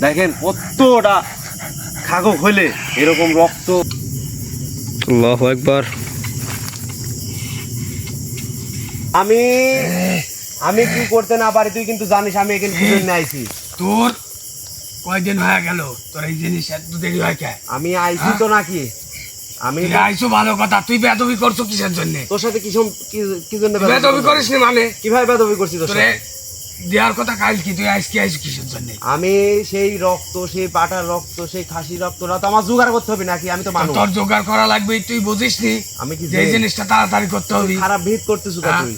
দেখেন কতটা খাগো হলে এরকম রক্ত। আল্লাহু আকবার। আমি আমি কি করতে না পারি তুই কিন্তু জানিস, আমি এখানে কি জন্য আইছি। তোর কয়দিন হয়ে গেল তোর এই জিনিস এত দেরি হয় কে? আমি আইছি তো নাকি, আমি আইসো ভালো কথা, তুই বেদবি করছো কিসের জন্য? তোর সাথে কি জন্য বেদবি করিস নি মানে? কিভাবে বেদবি করছি তোর সাথে? দেওয়ার কথা কাল কি তুই আইস কিসের জন্য? আমি সেই রক্ত, সেই পাটার রক্ত, সেই খাসি রক্তটা তো আমার জোগাড় করতে হবে নাকি? আমি তো মানুষ, তোর জোগাড় করা লাগবে, তুই বুঝিস নি? আমি কি এই জিনিসটা তাড়াতাড়ি করতে হবে। খারাপ ভিত করতেছ তুই।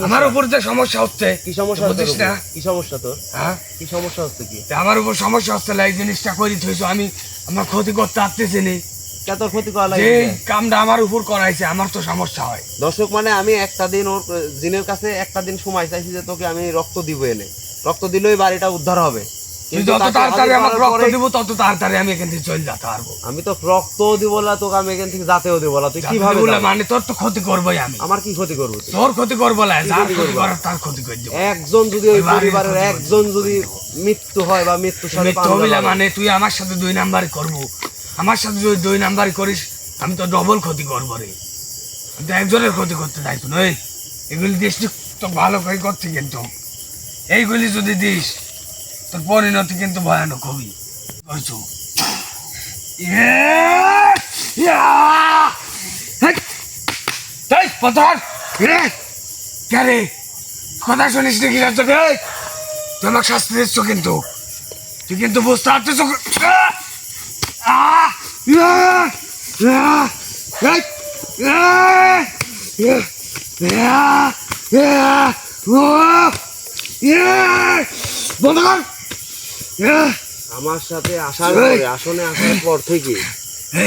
আমার উপর যে সমস্যা হচ্ছে, কি সমস্যা বুঝিস না? কি সমস্যা তোর? হ্যাঁ, কি সমস্যা হচ্ছে? কি আমার উপর সমস্যা হচ্ছে? এই জিনিসটা করি থইছো, আমি আমার ক্ষতি করতে পারতেছি নি। কে তোর ক্ষতি করা যে কামটা আমার উপর করাইছে, আমার তো সমস্যা হয়। দর্শক মানে আমি একটা দিন ওর জিনের কাছে একটা দিন সময় চাইছি যে তোকে আমি রক্ত দিব, এনে রক্ত দিলেই বাড়িটা উদ্ধার হবে। তুই যত তাড়াতাড়ি আমাকে রক্ত দিব তত তাড়াতাড়ি আমি এখান থেকে চলে যেতে পারবো। আমি তো রক্তও দিব না তোকে, আমি এখান থেকে যাতেও দিব না। তুই কিভাবে মানে তোর তো ক্ষতি করবোই আমি। আমার কি ক্ষতি করবো? তোর ক্ষতি করবো না, যার ক্ষতি করার তার ক্ষতি করে দেবো। একজন যদি ওই পরিবারের একজন যদি মৃত্যু হয় বা মৃত্যু হইলে মানে তুই আমার সাথে 2 নাম্বারই করবো। আমার সাথে যদি 2 নাম্বারই করিস আমি তো ডবল ক্ষতি করবো রে। আমি তো একজনের ক্ষতি করতে চাইতো না। এগুলি দিস তো ভালো করে করছি, কিন্তু এইগুলি যদি দিস তোর পরিণতি কিন্তু ভয়ানক হবি। করছো কথা শুনিস নাকি? তুই আমাকে শাস্তি দিচ্ছ, কিন্তু তুই কিন্তু বুঝতে পারছিস। বন্ধ কর। আমার সাথে আসার পরে, আসনে আসার পর থেকে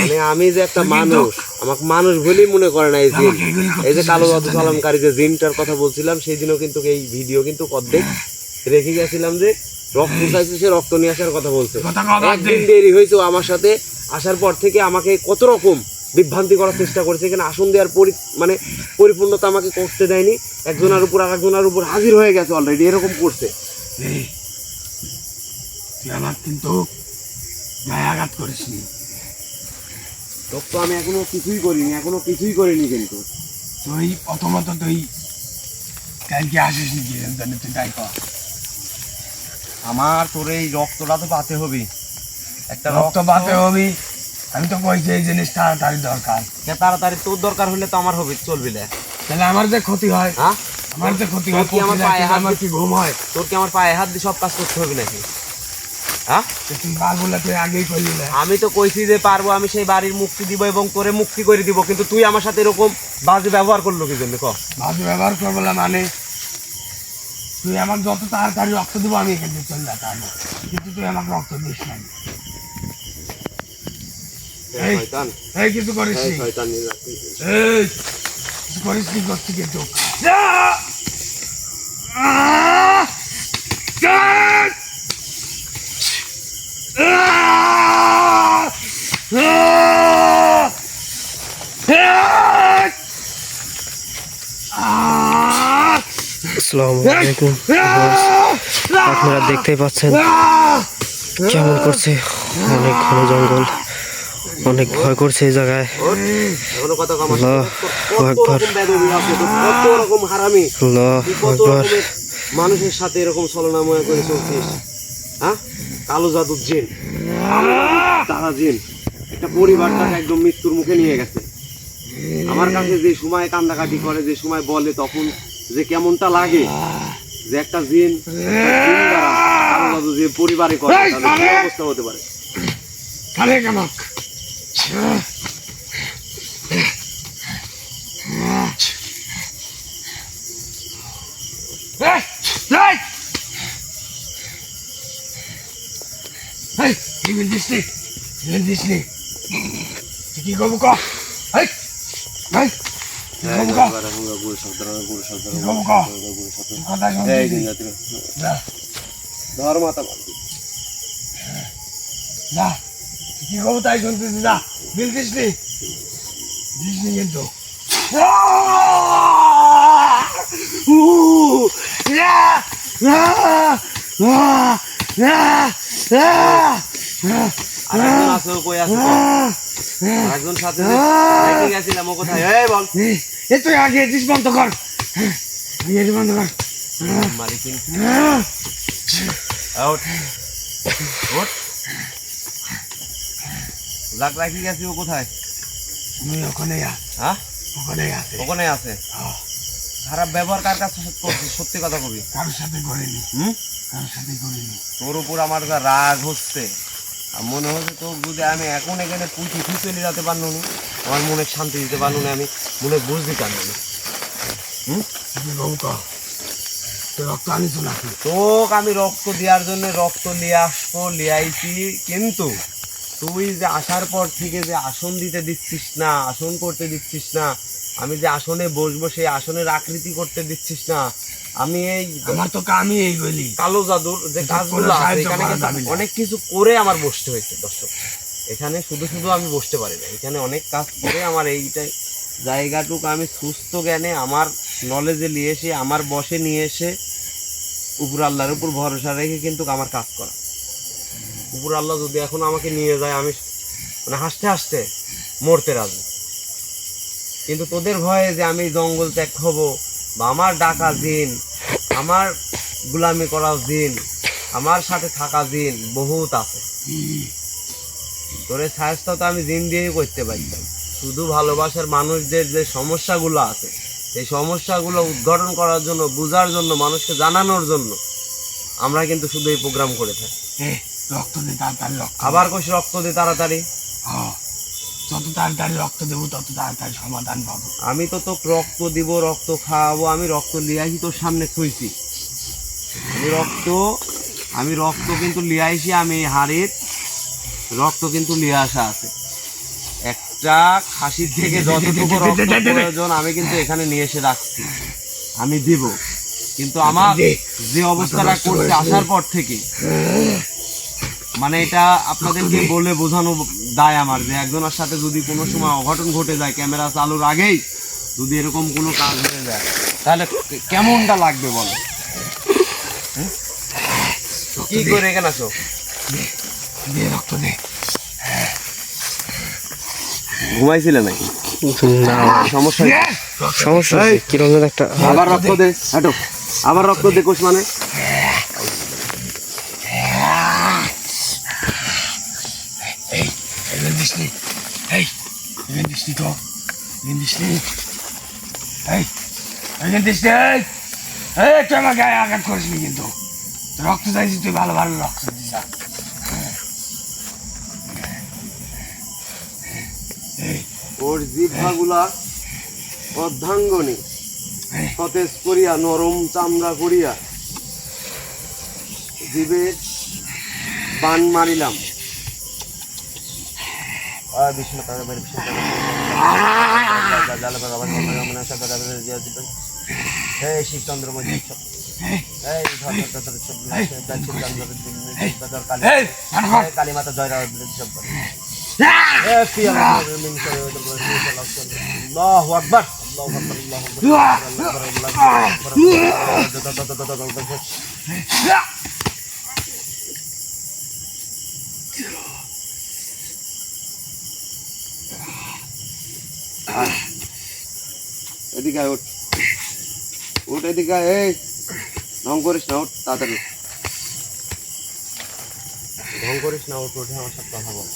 মানে আমি যে একটা মানুষ, আমাকে মানুষ বলেই মনে করে না। এই যে কালো জাদু চালানকারী যে জিনটার কথা বলছিলাম, সেই দিনও কিন্তু এই ভিডিও কিন্তু অর্ধেক রেখে গেছিলাম যে রক্ত চাইছে, সে রক্ত নিয়ে আসার কথা বলছে। একদিন দেরি হয়েছে আমার সাথে আসার পর থেকে আমাকে কত রকম বিভ্রান্তি করার চেষ্টা করেছে। এখানে আসন দেওয়ার মানে পরিপূর্ণতা আমাকে করতে দেয়নি। একজনের উপর আর একজনের উপর হাজির হয়ে গেছে অলরেডি, এরকম করছে। তুই আমার কিন্তু আঘাত করিস নি। তোর তো আমি এখনো কিছুই করিনি, কিন্তু তুই প্রথমত তুই কালকে আসিস নি, তুই তাই কর। আমার তোর এই রক্তটা তো পাতে হবে, একটা রক্ত পাতে হবে। আমি তো কইছি এই জিনিস তাড়াতাড়ি দরকার। তাড়াতাড়ি তোর দরকার হলে তো আমার হবে, চলবি না। তাহলে আমার যে ক্ষতি হয়, হ্যাঁ আমার যে ক্ষতি হয়, আমার পায়ে হাত, আমার কি ঘুম হয়? তোর কি আমার পায়ে হাত দিয়ে সব কাজ করতে হবে নাকি? হ্যাঁ, তুই পারবো, তুই আগেই করলি না। আমি তো কইছি যে পারবো, আমি সেই বাড়ির মুক্তি দিব এবং তোরে মুক্তি করে দিব, কিন্তু তুই আমার সাথে এরকম বাজে ব্যবহার করলো কি জন্য? বাজে ব্যবহার করবো না মানে তুই আমাকে যত তাড়াতাড়ি রক্ত দিব আমি এখান থেকে চলে যেতে পারবো, কিন্তু তুই আমাকে রক্ত দিস নাই। এই কিছু করিস নি, এই কিছু করিস নি, করছি কিন্তু আসসালামু আলাইকুম। আপনারা দেখতেই পাচ্ছেন কেমন করছে, অনেক ঘন জঙ্গল, অনেক ভয় করছে এই জায়গায়। মানুষের সাথে এরকম ছলনাময় করে চলছিস। হ্যাঁ, কালো জাদুর জিন, তারা জিন একটা পরিবারটাকে একদম মৃত্যুর মুখে নিয়ে গেছে। আমার কাছে যে সময় কান্দাকাটি করে, যে সময় বলে, তখন যে কেমনটা লাগে যে একটা জিন কালো জাদু যে পরিবারে করে, তাহলে কি অবস্থা হতে পারে? কি করবো ক? কি করবো তাই শুনতেছি, যা বিল দিস নি কিন্তু আরেকজন আছে, ও কই আছে? আরেকজন সাথে যে বাইকে গেছিলাম, ও কোথায়? এই বল। এ তুই আগে এদিস বন্ধ কর, এদিস বন্ধ কর। মারি কিন্তু। ওঠ, ওঠ। লাখ রাখি গেছি, ও কোথায়? আমি ওখানে হ্যাঁ, ওখানে আছে। ওখানে আছে। খারাপ ব্যবহার কার কাছে করছিস? সত্যি কথা কবি। কারোর সাথে করিনি, হুম? কারোর সাথে করিনি। তোর উপর আমার যা রাগ হচ্ছে, আর মনে হচ্ছে তো যদি আমি এখন এখানে পুঁথি চলে যেতে পারলো না, আমার মনে শান্তি দিতে পারলো না, আমি মনে বুঝতে পারলো না। তুমি বাবু কর, তুই রক্ত আনিস নাকি? তোকে আমি রক্ত দেওয়ার জন্য রক্ত নিয়ে আসবো, নিয়ে আইছি, কিন্তু তুই যে আসার পর থেকে যে আসন দিতে দিচ্ছিস না, আসন করতে দিচ্ছিস না, আমি যে আসনে বসবো সেই আসনের আকৃতি করতে দিচ্ছিস না, আমি এই আমার তো কামই এই বলি। কালো জাদুর যে কাজগুলো আছে সাহায্য এখানে করা কিন্তু যাবে না। অনেক কিছু করে আমার বসতে হয়েছে দর্শক। এখানে শুধু শুধু আমি বসতে পারি না, এখানে অনেক কাজ করে আমার এইটাই জায়গাটুকু আমি সুস্থ জ্ঞানে আমার নলেজে নিয়ে এসে আমার বসে নিয়ে এসে উপর আল্লাহর উপর ভরসা রেখে কিন্তু আমার কাজ করা। উপর আল্লাহ যদি এখন আমাকে নিয়ে যায়, আমি মানে হাসতে হাসতে মরতে রাজি, কিন্তু তোদের ভয়ে যে আমি জঙ্গল ত্যাগ হব বা আমার ডাকা দিন, আমার গুলামি করা দিন, আমার সাথে থাকা দিন বহুত আছে। তোরে সাহায্য তো আমি দিন দিয়েই করতে পারতাম, শুধু ভালোবাসার মানুষদের যে সমস্যাগুলো আছে এই সমস্যাগুলো উদ্ঘাটন করার জন্য, বোঝার জন্য, মানুষকে জানানোর জন্য আমরা কিন্তু শুধু এই প্রোগ্রাম করে থাকি। রক্ত দে তাড়াতাড়ি, রক্ত। আবার কইস রক্ত দে তাড়াতাড়ি। যত তাড়াতাড়ি রক্ত দেবো তত তাড়াতাড়ি সমাধান পাবো। আমি তো তোকে রক্ত দিব, রক্ত খাওয়াবো, আমি রক্ত লিয়ে আসি তোর সামনে থইছি। আমি রক্ত কিন্তু লিয়ে আসি, আমি এই হাড়ের রক্ত কিন্তু লিয়ে আসা আছে। একটা খাসির থেকে যতটুকু রক্ত প্রয়োজন আমি কিন্তু এখানে নিয়ে এসে রাখছি, আমি দিব। কিন্তু আমার যে অবস্থাটা করছে আসার পর থেকে, মানে এটা আপনাদেরকে বলে বোঝানো দায় আমার, যে একজনের সাথে যদি কোনো সময় অঘটন ঘটে যায়, ক্যামেরা চালুর আগেই যদি এরকম কোনো কাজ হয়ে যায়, তাহলে কেমনটা লাগবে বলো? কি করে এখানে আছো? রক্ত দে। ঘুমাইছিলে নাকি? না সমস্যা সমস্যা আছে, কিরকম যেন একটা আবার রক্ত দে, হাঁটো। আবার রক্ত দে কোষ মানে? তুই আমার গায়ে আঘাত করিসনি কিন্তু, রক্ত চাইছি, তুই ভালো ভালো রক্ত দিস। ওর জিহ্বাগুলা অর্ধাঙ্গনী সতেজ করিয়া, নরম চামড়া করিয়া জীবের বান মারিলাম। শিবচন্দ্র কালী মাতা জয়রা আল্লাহু আকবার, আল্লাহু আকবার। এদিকে আয়, ওঠ ওঠ, এদিকে আয়। এই ঢং করিস না, ওঠ তাড়াতাড়ি, ঢং করিস না, ওঠ, ওঠে আমার সাথে কথা বল।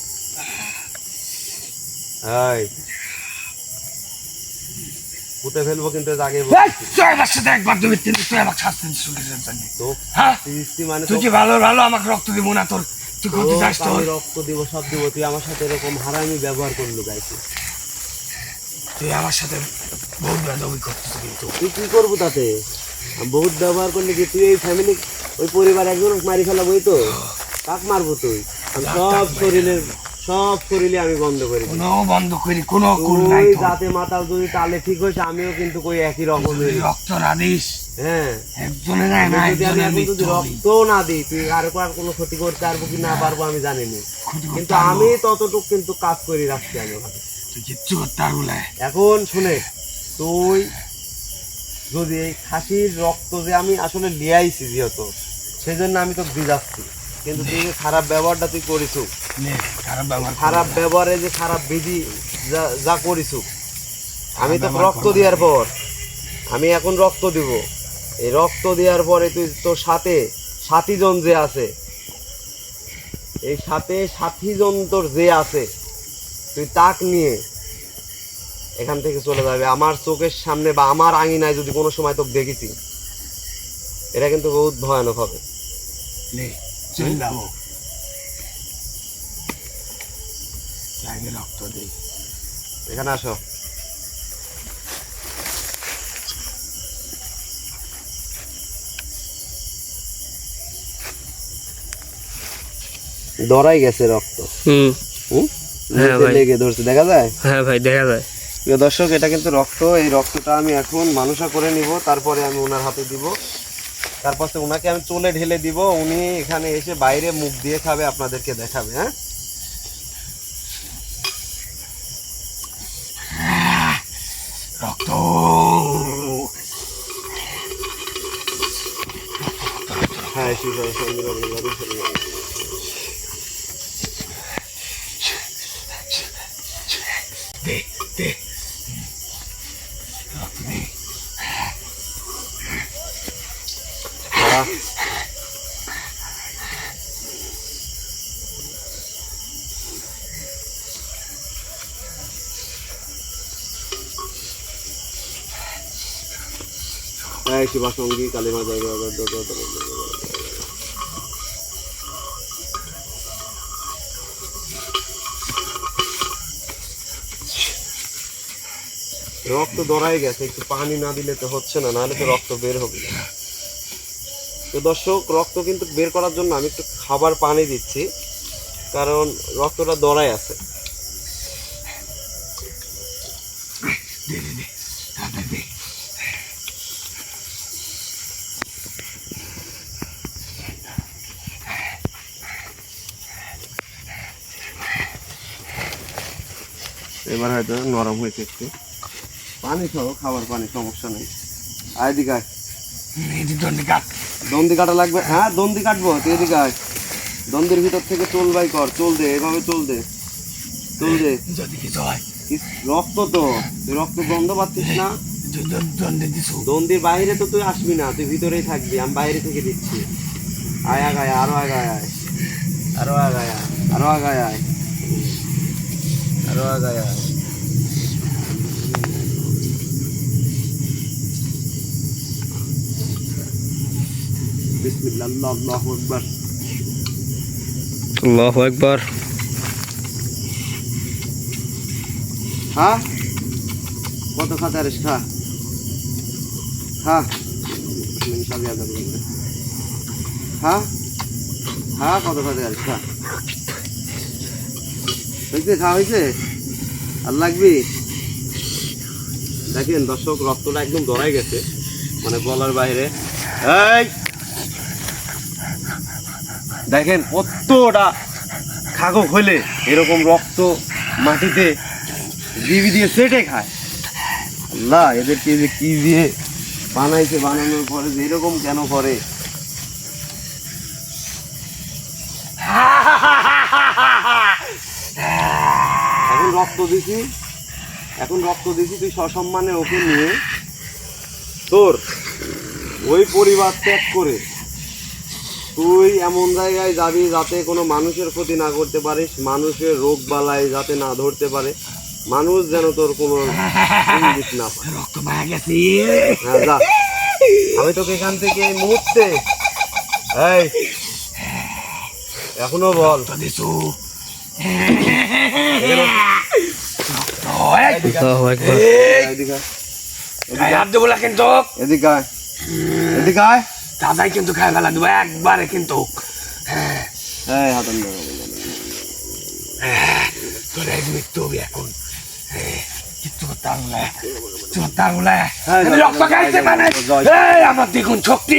এই পুঁতে ফেলবো কিন্তু আগে একবার তুমি তুই আমাকে শাস্তি তো মানে তুই কি ভালো ভালো আমাকে রক্ত দিব না? তোর তুই ক্ষতি চাস? তোর রক্ত দিব, সব দিব, তুই আমার সাথে এরকম হারামি ব্যবহার করলো গাইছি, তুই আমার সাথে বহুত বেদবি করছিস, কিন্তু তুই কি করবো তাতে? বহুত ব্যবহার করলে কি তুই এই ফ্যামিলি, ওই পরিবার একজন মারি ফেলাবই তো? কাক মারবো তুই? সব শরীরে আমি বন্ধ করি, কোনো বন্ধ করি, কোনো যাতে মাতাল যদি তালে ঠিক হয়েছে, আমিও কিন্তু কই একই রকম রক্ত না দিস। হ্যাঁ, একজনে যদি রক্ত না দিই, তুই আর কোনো ক্ষতি করতে পারবো কি না পারবো আমি জানি না, কিন্তু আমি ততটুকু কিন্তু কাজ করে রাখছি। আমি তুই কিচ্ছু করতে পারবো না। এখন শুনে, তুই যদি এই খাসির রক্ত যে আমি আসলে লিয়ে আইছি যেহেতু, সেই জন্য আমি তো বুঝাচ্ছি, কিন্তু তুই যে খারাপ ব্যবহারটা তুই করিস, নে, খারাপ ব্যবহার খারাপ ব্যবহারে যে খারাপ বিধি যা করিস, আমি তো রক্ত দেওয়ার পর, আমি এখন রক্ত দিব, এই রক্ত দেওয়ার পরে তুই তোর সাথে 7 জন যে আছে, এই সাথে 7 জন তোর যে আছে, তুই তাক নিয়ে এখান থেকে চলে যাবে। আমার চোখের সামনে বা আমার আঙিনায় যদি কোনো সময় তোকে দেখেছি, এটা কিন্তু বহুত ভয়ানক হবে। নে, চল যাবো। আগে রক্ত দে। এখানে আসো। ধরাই গেছে রক্ত। হুম। হুম, হ্যাঁ নিচে ভাই। লেগে ধরছে, দেখা যায়? হ্যাঁ ভাই, দেখা যায়। প্রিয় দর্শক, এটা কিন্তু রক্ত। এই রক্তটা আমি এখন মানুষা করে নিব, তারপরে আমি ওনার হাতে দিব, তারপর তো ওনাকে আমি চলে ঢেলে দিব, উনি এখানে এসে বাইরে মুখ দিয়ে খাবে, আপনাদেরকে দেখাবে। হ্যাঁ, রক্ত। হ্যাঁ, দে, দে। রক্ত দে। শিবাসঙ্গী কালীমা জায়গা রক্ত দড়াই গেছে, একটু পানি না দিলে তো হচ্ছে না, নাহলে তো রক্ত বের হবে না। তো দর্শক, রক্ত কিন্তু বের করার জন্য আমি একটু খাবার পানি দিচ্ছি, কারণ রক্তটা দড়াই আছে। দে, দে, দে। তাড়াতাড়ি দে। এবার হয়তো নরম হয়েছে একটু। পানি খাও, খাবার পানি, সমস্যা নেই। আয় দিকে আয়। এই যে দণ্ডি কাট। দন্দি কাটা লাগবে? হ্যাঁ, দন্দি কাটবো, তুই এদিকে আয়। দন্দির ভিতর থেকে চুল বাই কর, চুল দে, এভাবে চুল দে, চুল দে। যদি কিছু হয়, রক্ত তো, তুই রক্ত গন্ধ পাচ্ছিস না? দণ্ডে দিছু। দন্দির বাইরে তো তুই আসবি না, তুই ভিতরেই থাকবি, আমি বাইরে থেকে দিচ্ছি। আয় আগায়, আরো আগায় আয়, আরো আগায় আয়, আরো আগায় আয়, আরো আগায় আয়। বিসমিল্লাহ, আল্লাহু আকবার। আল্লাহু আকবার। হ্যাঁ, কত খাতে আরিস, খা খা, হ্যাঁ হ্যাঁ, কত খাতে আরিস, খা। হয়েছে, খাওয়া হয়েছে? আর লাগবি? দেখেন দর্শক, রক্তটা একদম দড়াই গেছে, মানে গলার বাইরে। এই দেখেন কতটা খাগো হলে এরকম রক্ত মাটিতে জিবি দিয়ে সেটে খায়। আল্লাহ, এদেরকে যে কি দিয়ে বানাইছে, বানানোর পরে যে এরকম কেন করে? এখন রক্ত দিছি, এখন রক্ত দিছি, তুই সসম্মানে ওকে নিয়ে তোর ওই পরিবার ত্যাগ করে তুই এমন জায়গায় যাবি যাতে কোনো মানুষের ক্ষতি না করতে পারিস, মানুষের রোগ বালাই যাতে না ধরতে পারে, মানুষ যেন তোর কোনো ইঙ্গিত না পায়। রক্ত পাওয়া গেছে। হ্যাঁ, যা, আমি তোকে এখান থেকে এই মুহূর্তে, এই এখনো বল, রক্ত দিছু। আল্লাহু আকবার। এদিকে আয়, গায়ে হাত দেবো না কিন্তু। এদিকে আয়, এদিকে আয়। তাজাই কিন্তু খাই ফেলা দেবো একবারে কিন্তু। এই হাতন ধর, তোর এই মৃত্যু হবে এখন। কিচ্ছু করতে পারবো না, কিচ্ছু করতে পারবো না। হ্যাঁ, আমি রক্ত খাইছে মানে এই আমার দ্বিগুণ শক্তি।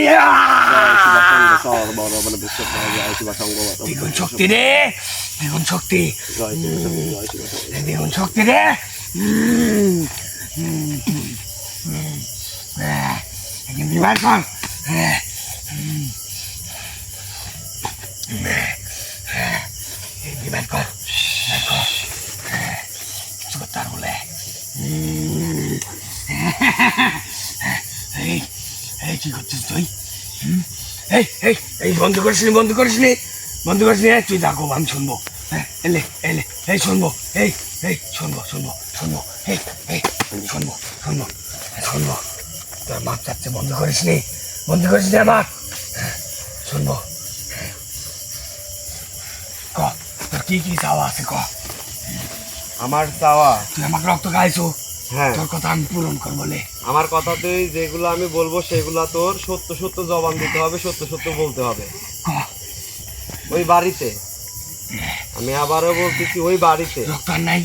দ্বিগুণ শক্তি রে, দ্বিগুণ শক্তি, দ্বিগুণ শক্তি রে। কিন্তু বার কর বার কর কিছু করতে পারবো না। এই কি করছিস তুই? এই এই এই বন্ধ করিস নি, বন্ধ করিস নি, বন্ধ করিস নি। তুই দেখো আমি শুনবো। এলে এলে এই শুনবো, এই এই শুনবো শুনবো শুনবো, এই এই শুনবো শুনবো শুনবো। তোর বাপ চাচ্ছে, বন্ধ করিস নি, বন্ধ করিস নি বাপ। শুনবো, ক তোর কি কি চাওয়া আছে ক। আমার চাওয়া, তুই আমাকে রক্ত খাইছো, হ্যাঁ তোর কথা আমি পূরণ করবো লে। আমার কথাতেই যেগুলো আমি বলবো সেগুলা তোর সত্য সত্য জবান দিতে হবে, সত্য সত্য বলতে হবে। ক ওই বাড়িতে, আমি আবারও বলতেছি, ওই বাড়িতে রক্ত আর নাই।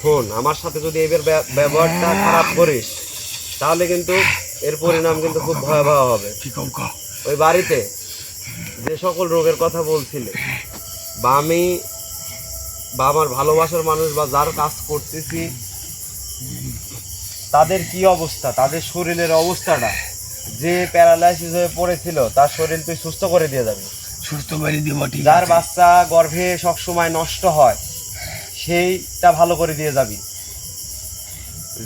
শোন, আমার সাথে যদি এবার ব্যবহারটা খারাপ করিস তাহলে কিন্তু এর পরিণাম কিন্তু খুব ভয়াবহ হবে। কি কম ক। ওই বাড়িতে যে সকল রোগের কথা বলছিলে, বা আমি বা আমার ভালোবাসার মানুষ বা যার কাজ করতেছি তাদের কি অবস্থা, তাদের শরীরের অবস্থাটা, যে প্যারালাইসিস হয়ে পড়েছিল তার শরীর তুই সুস্থ করে দিয়ে যাবি। সুস্থ করে দিব, ঠিক যার আছে। বাচ্চা গর্ভে সবসময় নষ্ট হয় সেইটা ভালো করে দিয়ে যাবি।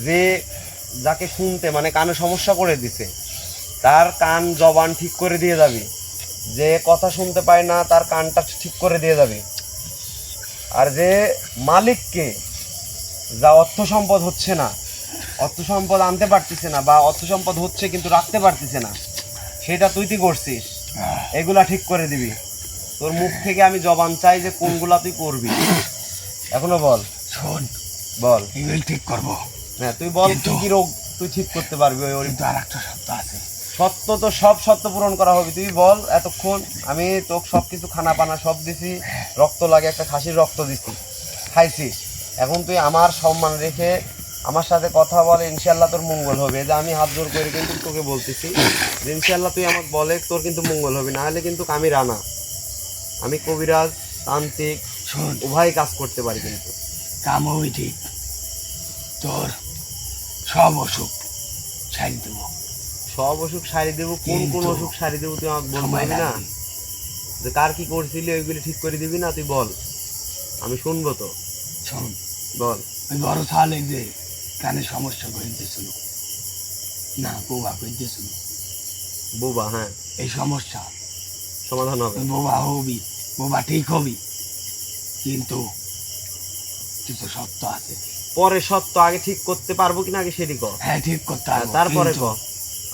যে যাকে শুনতে মানে কানে সমস্যা করে দিছে তার কান জবান ঠিক করে দিয়ে যাবি। যে কথা শুনতে পায় না তার কানটা ঠিক করে দিয়ে যাবি। আর যে মালিককে যা অর্থ সম্পদ হচ্ছে না, অর্থ সম্পদ আনতে পারতেছে না, বা অর্থ সম্পদ হচ্ছে কিন্তু রাখতে পারতেছে না, সেটা তুই করছিস, এগুলা ঠিক করে দিবি। তোর মুখ থেকে আমি জবান চাই যে কোনগুলা তুই করবি। এখনো বল, শোন, বল। এগুলো ঠিক করবো, হ্যাঁ তুই বল, কি কিন্তু- কি রোগ তুই ঠিক করতে পারবি। ওই কিন্তু আর একটা শব্দ আছে। সত্য তো সব সত্য পূরণ করা হবে। তুই বল, এতক্ষণ আমি তোকে সব কিছু খানা পানা সব দিছি, রক্ত লাগে একটা খাসির রক্ত দিছি, খাইছি। এখন তুই আমার সম্মান রেখে আমার সাথে কথা বলে, ইনশাল্লাহ তোর মঙ্গল হবে। যে আমি হাত জোর করে কিন্তু তোকে বলতেছি যে ইনশাল্লাহ তুই আমাকে বলে, তোর কিন্তু মঙ্গল হবে। না হলে কিন্তু আমি রানা, আমি কবিরাজ তান্ত্রিক শোন, উভয় কাজ করতে পারি। কিন্তু কাম হবি ঠিক, তোর সব অসুখ ছাড়ি দেবো। সব অসুখ সারি দেবো। কোন কোন কিন্তু অসুখ সারি দেবো তুই আমাকে বলতে সময় হবে না? লাগবে। যে কার কি করছিলি ওইগুলি ঠিক করে দিবি না? তুই বল, আমি শুনবো তো, শোন, বল। ওই বড় তাহলে যে কানে সমস্যা করে দিয়েছিল না, বোবা করে দিয়েছিল, বোবা, হ্যাঁ এই সমস্যা সমাধান হবে। তুই বোবা হবি, বোবা ঠিক হবি, কিন্তু কিছু সত্য আছে। পরে সত্য আগে ঠিক করতে পারবো কিনা আগে সেটি কর। হ্যাঁ ঠিক করতে হবে, তারপরে কিন্তু কর।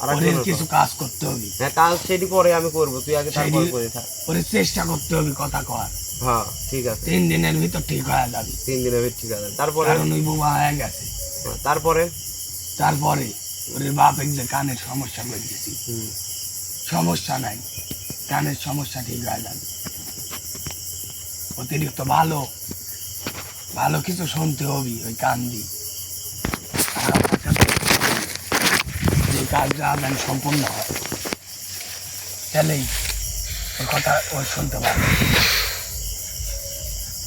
আর ওর কিছু কাজ করতে হবে। হ্যাঁ কাজ সেটি পরে আমি করবো, তুই আগে তারপরে সেটি- করে থাক। ওরে চেষ্টা করতে হবে কথা কর। হ্যাঁ ঠিক আছে, 3 দিনের ভিতর ঠিক হয়ে যাবে, 3 দিনের ভিতর ঠিক আছে। তারপরে কারণ ওই বোবা হয়ে গেছে। তারপরে তারপরে ওরে বাপের যে কানের সমস্যা করে দিয়েছি, হুম, সমস্যা নাই, কানের সমস্যা ঠিক হয়ে যাবে। অতিরিক্ত ভালো ভালো কিছু শুনতে হবি ওই কান দিয়ে। আর আমার সাথে যে কাজটা যেন সম্পূর্ণ হয়, তাহলেই ওর কথা ও শুনতে পারবে।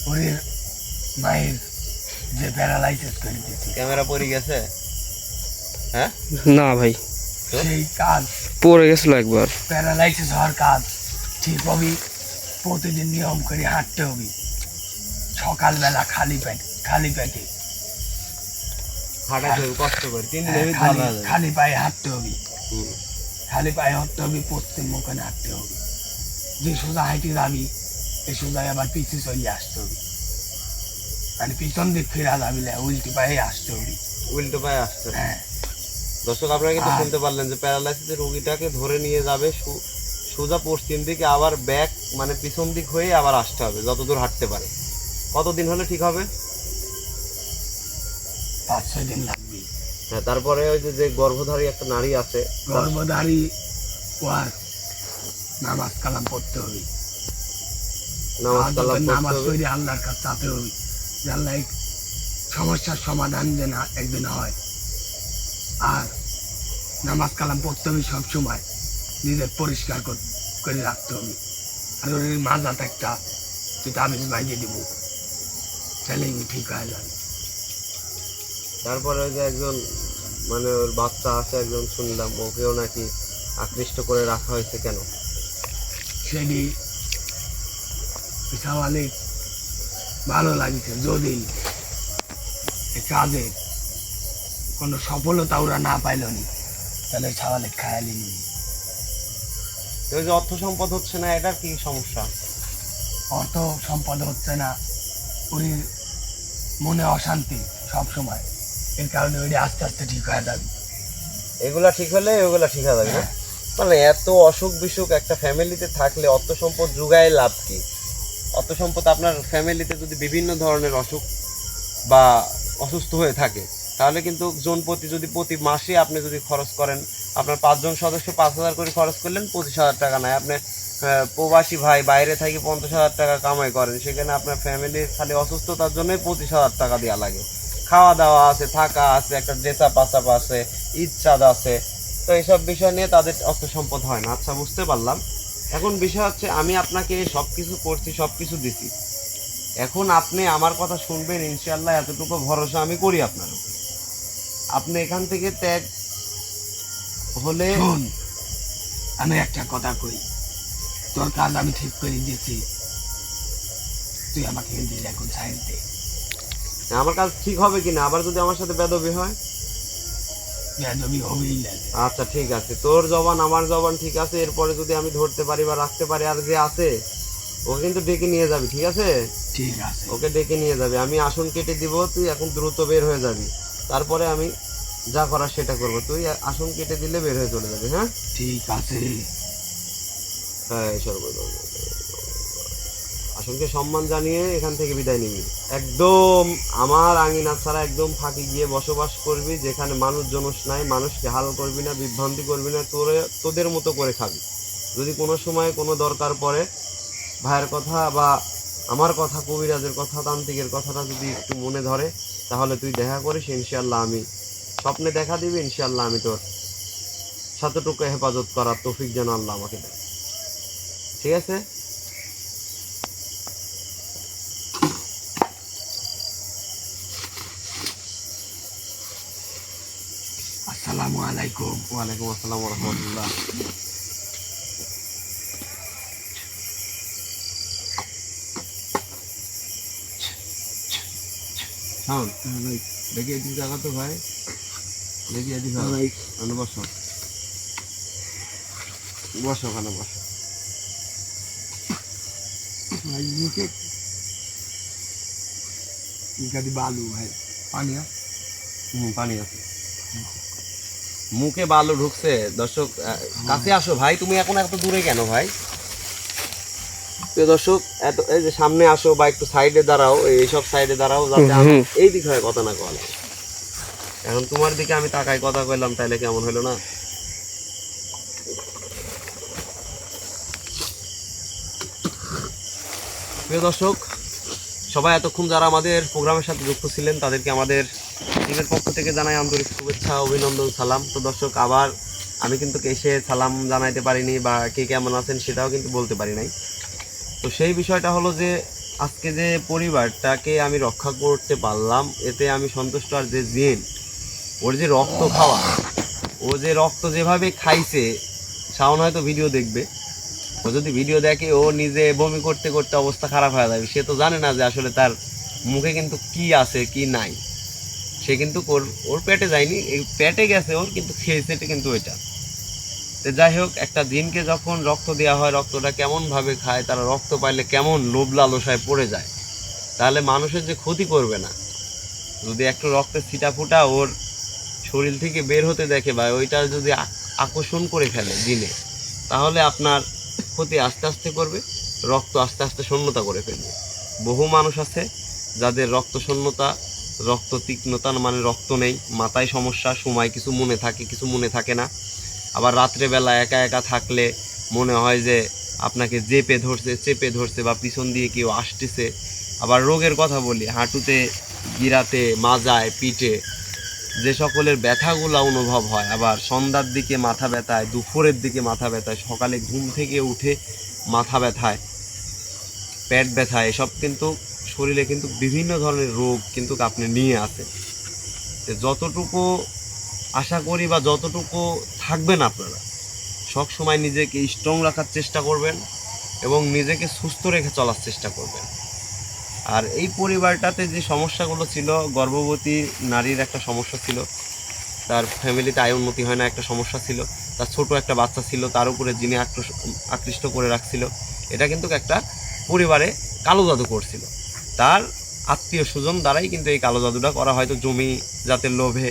ওর মায়ের যে প্যারালাইসিস করে দিয়েছি, ক্যামেরা পড়ে গেছে। হ্যাঁ না ভাই, সেই কাজ পড়ে গেছিল একবার। প্যারালাইসিস হওয়ার কাজ ঠিক হবি। প্রতিদিন নিয়ম করে হাঁটতে হবি, সকালবেলা খালি পেটে হাঁটাতে হবে কষ্ট করে, 3 দিনের ভিতর ভালো হয়ে যাবে। খালি পায়ে হাঁটতে হবে, হুম, খালি পায়ে হাঁটতে হবে, প্রত্যেক মুখে হাঁটতে হবে। যে সোজা হাঁটে যাবি, এই সোজায় আবার পিছিয়ে চলে আসতে হবে, মানে পিছন দিক ফিরা যাবি না, উল্টি পায়ে আসতে হবে। উল্টো পায়ে আসছে। হ্যাঁ, দর্শক আপনারা কিন্তু আর- শুনতে পারলেন যে প্যারালাইসিসের রোগীটাকে ধরে নিয়ে যাবে সোজা পশ্চিম দিকে, আবার ব্যাক মানে পিছন দিক হয়ে আবার আসতে হবে যতদূর হাঁটতে পারে। কতদিন হলে ঠিক হবে? 5-6 দিন লাগবে। হ্যাঁ তারপরে ওই যে গর্ভধারী একটা নারী আছে, গর্ভধারী ওয়ার নামাজ কালাম পড়তে হবে, নামাজ কালাম পড়তে নামাজ হবে। পড়ে আল্লাহর কাছে চাতে হবে যে আল্লাহ এই সমস্যার সমাধান যেন একদিন হয়। আর নামাজ কালাম পড়তে হবে সবসময়, নিজের পরিষ্কার করে রাখতে হবে। আর ওর মাজাতে একটা তুই তাবিজ বাইয়ে দিব, তাহলে ঠিক হয়ে যাবে। তারপরে ওই যে একজন মানে ওর বাচ্চা আছে একজন শুনলাম, ওকেও নাকি আকৃষ্ট করে রাখা হয়েছে কেন? সেটি সওয়ালে ভালো লাগছে। যদি এই কাজে কোনো সফলতা ওরা না পাইল নি, তাহলে সওয়ালে খায়ালি নি। ওই যে অর্থ সম্পদ হচ্ছে না, এটার কি সমস্যা? অর্থ সম্পদ হচ্ছে না, ওরই মনে অশান্তি সব সময়, এর কারণে ওইটা আস্তে আস্তে ঠিক হয়ে যাবে। এগুলা ঠিক হলে ওগুলা ঠিক হয়ে যাবে না? মানে এত অসুখ বিসুখ একটা ফ্যামিলিতে থাকলে অর্থ সম্পদ জোগায় লাভ কি? অর্থ সম্পদ আপনার ফ্যামিলিতে যদি বিভিন্ন ধরনের অসুখ বা অসুস্থ হয়ে থাকে, তাহলে কিন্তু জনপ্রতি যদি প্রতি মাসে আপনি যদি খরচ করেন, আপনার 5 জন সদস্য 5,000 করে খরচ করলেন, 25,000 টাকা নয়। আপনি প্রবাসী ভাই বাইরে থেকে 50,000 টাকা কামাই করেন, সেখানে আপনার ফ্যামিলির খালি অসুস্থতার জন্যই 25,000 টাকা দেওয়া লাগে। খাওয়া দাওয়া আছে, থাকা আছে, একটা ড্রেসআপ আসাপ আছে, ইচ্ছাদ আছে, তো এইসব বিষয় নিয়ে তাদের অর্থ সম্পদ হয় না। আচ্ছা, বুঝতে পারলাম। এখন বিষয় হচ্ছে আমি আপনাকে সব কিছু করছি, সব কিছু দিছি, এখন আপনি আমার কথা শুনবেন ইনশাআল্লাহ, এতটুকু ভরসা আমি করি আপনার উপরে। আপনি এখান থেকে ত্যাগ হলে শোন, আমি একটা কথা কই, তোর কাজ আমি ঠিক করে দিয়েছি, তুই আমাকে এখন সাইড দে। আমার কাজ ঠিক হবে কিনা, আবার যদি আমার সাথে বেদবি হয়? বেদবি হবেই লাগে। আচ্ছা ঠিক আছে, তোর জবান আমার জবান ঠিক আছে, এরপরে যদি আমি ধরতে পারি বা রাখতে পারি, আর যে আছে ওকে কিন্তু ডেকে নিয়ে যাবি, ঠিক আছে? ঠিক আছে, ওকে ডেকে নিয়ে যাবি, আমি আসন কেটে দিব, তুই এখন দ্রুত বের হয়ে যাবি, তারপরে আমি যা করার সেটা করবো। তুই আসন কেটে দিলে বের হয়ে চলে যাবি। হ্যাঁ ঠিক আছে। হ্যাঁ, সর্বদম আসনকে সম্মান জানিয়ে এখান থেকে বিদায় নিবি। একদম আমার আঙিনা ছাড়া একদম ফাঁকি গিয়ে বসবাস করবি, যেখানে মানুষ জনস নাই, মানুষকে হাল করবি না, বিভ্রান্তি করবি না, তোদের মতো করে খাবি। যদি কোনো সময় কোনো দরকার পড়ে, ভাইয়ের কথা বা আমার কথা, কবিরাজের কথা, তান্ত্রিকের কথাটা যদি একটু মনে ধরে, তাহলে তুই দেখা করিস, ইনশাআল্লাহ আমি স্বপ্নে দেখা দিবি, ইনশাআল্লাহ আমি তোর সাতটুকু হেফাজত করার তৌফিক যেন আল্লাহ আমাকে দেয়। ঠিক আছে? আসসালামু আলাইকুম। ওয়ালাইকুম আসসালাম ওয়া রাহমাতুল্লাহ। শোন, দেখি এদিক জায়গা তো ভাই, দেখি এদিক ভাই, বসো বসো, ওখানে বসো। বালু ভাই, পানি পানি আছে, মুখে বালু ঢুকছে। দর্শক কাছে আসো ভাই, তুমি এখন এত দূরে কেন ভাই? প্রিয় দর্শক, এত এই যে সামনে আসো বা একটু সাইডে দাঁড়াও, এইসব সাইডে দাঁড়াও, যাতে এই দিক হয় কথা না কলে। এখন তোমার দিকে আমি তাকাই কথা কইলাম, তাইলে কেমন হলো না? প্রিয় দর্শক, সবাই এতক্ষণ যারা আমাদের প্রোগ্রামের সাথে যুক্ত ছিলেন, তাদেরকে আমাদের টিমের পক্ষ থেকে জানাই আন্তরিক শুভেচ্ছা, অভিনন্দন, সালাম। তো দর্শক, আবার আমি কিন্তু এসে সালাম জানাইতে পারিনি বা কে কেমন আছেন সেটাও কিন্তু বলতে পারি নাই। তো সেই বিষয়টা হলো যে আজকে যে পরিবারটাকে আমি রক্ষা করতে পারলাম, এতে আমি সন্তুষ্ট। আর যে জিন, ওর যে রক্ত খাওয়া, ও যে রক্ত যেভাবে খাইছে, শাওন হয়তো ভিডিও দেখবে, ও যদি ভিডিও দেখে ও নিজে বমি করতে করতে অবস্থা খারাপ হয়ে যাবে। সে তো জানে না যে আসলে তার মুখে কিন্তু কি আছে কি নাই। সে কিন্তু ওর পেটে যায়নি, এই পেটে গেছে ওর, কিন্তু খেয়েছে কিন্তু ওইটা। তো যাই হোক, একটা জিনকে যখন রক্ত দেওয়া হয়, রক্তটা কেমনভাবে খায়, তারা রক্ত পাইলে কেমন লোভ লালসায় পড়ে যায়, তাহলে মানুষের যে ক্ষতি করবে না, যদি একটু রক্তের ছিটা ফুটা ওর শরীর থেকে বের হতে দেখে বা ওইটা যদি আকর্ষণ করে ফেলে জিনে, তাহলে আপনার ক্ষতি আস্তে আস্তে করবে, রক্ত আস্তে আস্তে শূন্যতা করে ফেলবে। বহু মানুষ আছে যাদের রক্ত শূন্যতা, রক্ত তীক্ষ্ণতা, মানে রক্ত নেই, মাথায় সমস্যা, সময় কিছু মনে থাকে, কিছু মনে থাকে না। আবার রাত্রেবেলা একা একা থাকলে মনে হয় যে আপনাকে চেপে ধরছে বা পিছন দিয়ে কেউ আসতেছে। আবার রোগের কথা বলি, হাঁটুতে, গিরাতে, মাজায়, পিঠে যে সকলের ব্যথাগুলো অনুভব হয়, আবার সন্ধ্যার দিকে মাথা ব্যথায়, দুপুরের দিকে মাথা ব্যথায়, সকালে ঘুম থেকে উঠে মাথা ব্যথায়, পেট ব্যথায়, এসব কিন্তু শরীরে কিন্তু বিভিন্ন ধরনের রোগ কিন্তু আপনি নিয়ে আসেন। যতটুকু আশা করি বা যতটুকু থাকবেন আপনারা সব সময় নিজেকে স্ট্রং রাখার চেষ্টা করবেন এবং নিজেকে সুস্থ রেখে চলার চেষ্টা করবেন। আর এই পরিবারটাতে যে সমস্যাগুলো ছিল, গর্ভবতী নারীর একটা সমস্যা ছিল, তার ফ্যামিলিতে আয় উন্নতি হয় না একটা সমস্যা ছিল, তার ছোট একটা বাচ্চা ছিল, তার উপরে যিনি আকৃষ্ট করে রাখছিল, এটা কিন্তু একটা পরিবারে কালো জাদু করছিল। তার আত্মীয় স্বজন দ্বারাই কিন্তু এই কালো জাদুটা করা, হয়তো জমি জাতের লোভে,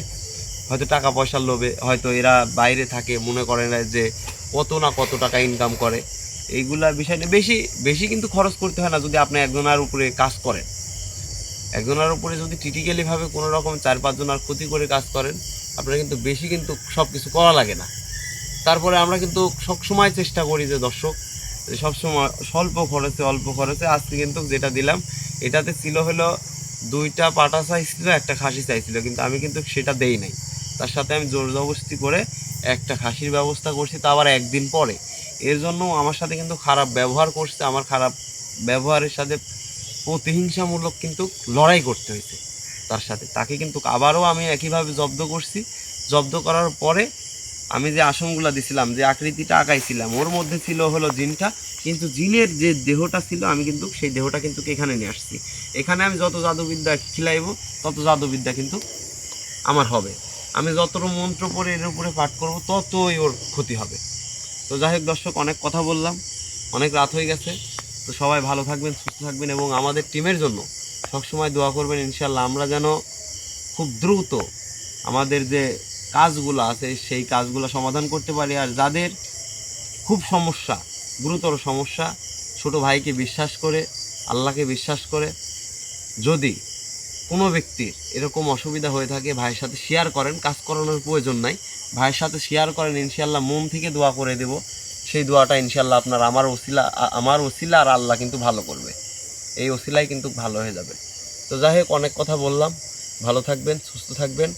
হয়তো টাকা পয়সার লোভে, হয়তো এরা বাইরে থাকে, মনে করে না যে কত না কত টাকা ইনকাম করে। এইগুলা বিষয় নিয়ে বেশি বেশি কিন্তু খরচ করতে হয় না যদি আপনি একজনের উপরে কাজ করেন। একজনের উপরে যদি ক্রিটিক্যালিভাবে কোনো রকম 4-5 জনের ক্ষতি করে কাজ করেন, আপনার কিন্তু বেশি কিন্তু সব কিছু করা লাগে না। তারপরে আমরা কিন্তু সবসময় চেষ্টা করি যে দর্শক, সবসময় স্বল্প খরচে আজকে কিন্তু যেটা দিলাম এটাতে ছিল হলো 2টা পাটা চাইছিল, একটা খাসি চাইছিল, কিন্তু আমি কিন্তু সেটা দেই নাই। তার সাথে আমি জোর জবরদস্তি করে একটা খাসির ব্যবস্থা করছি, তা আবার একদিন পরে। এর জন্য আমার সাথে কিন্তু খারাপ ব্যবহার করছে। আমার খারাপ ব্যবহারের সাথে প্রতিহিংসামূলক কিন্তু লড়াই করতে হয়েছে তার সাথে। তাকে কিন্তু আবারও আমি একইভাবে জব্দ করছি। জব্দ করার পরে আমি যে আসনগুলো দিছিলাম, যে আকৃতিটা আঁকাইছিলাম, ওর মধ্যে ছিল হলো জিনটা, কিন্তু জিনের যে দেহটা ছিল আমি কিন্তু সেই দেহটা কিন্তু এখানে নিয়ে আসছি। এখানে আমি যত জাদুবিদ্যা খিলাইব তত জাদুবিদ্যা কিন্তু আমার হবে। আমি যত মন্ত্র পড়ে এর উপরে পাঠ করব ততই ওর ক্ষতি হবে। তো যাই হোক দর্শক, অনেক কথা বললাম, অনেক রাত হয়ে গেছে। তো সবাই ভালো থাকবেন, সুস্থ থাকবেন এবং আমাদের টিমের জন্য সবসময় দোয়া করবেন। ইনশাল্লাহ আমরা যেন খুব দ্রুত আমাদের যে কাজগুলো আছে সেই কাজগুলো সমাধান করতে পারি। আর যাদের খুব সমস্যা, গুরুতর সমস্যা, ছোট ভাইকে বিশ্বাস করে, আল্লাহকে বিশ্বাস করে যদি কোনো ব্যক্তির এরকম অসুবিধা হয়ে থাকে, ভাইয়ের সাথে শেয়ার করেন। কাজ করানোর প্রয়োজন নাই, ভাইয়ের সাথে শেয়ার করেন, ইনশাল্লাহ মন থেকে দোয়া করে দেব। সেই দোয়াটা ইনশাল্লাহ আপনার আমার ওসিলা আর আল্লাহ কিন্তু ভালো করবে। এই ওসিলাই কিন্তু ভালো হয়ে যাবে। তো যাই হোক, অনেক কথা বললাম। ভালো থাকবেন, সুস্থ থাকবেন,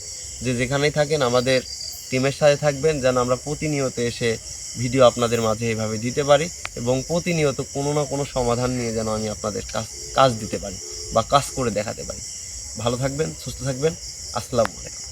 যে যেখানেই থাকেন আমাদের টিমের সাথে থাকবেন, যেন আমরা প্রতিনিয়ত এসে ভিডিও আপনাদের মাঝে এইভাবে দিতে পারি এবং প্রতিনিয়ত কোনো না কোনো সমাধান নিয়ে যেন আমি আপনাদের কাজ দিতে পারি বা কাজ করে দেখাতে পারি। ভালো থাকবেন, সুস্থ থাকবেন। আসসালামু আলাইকুম।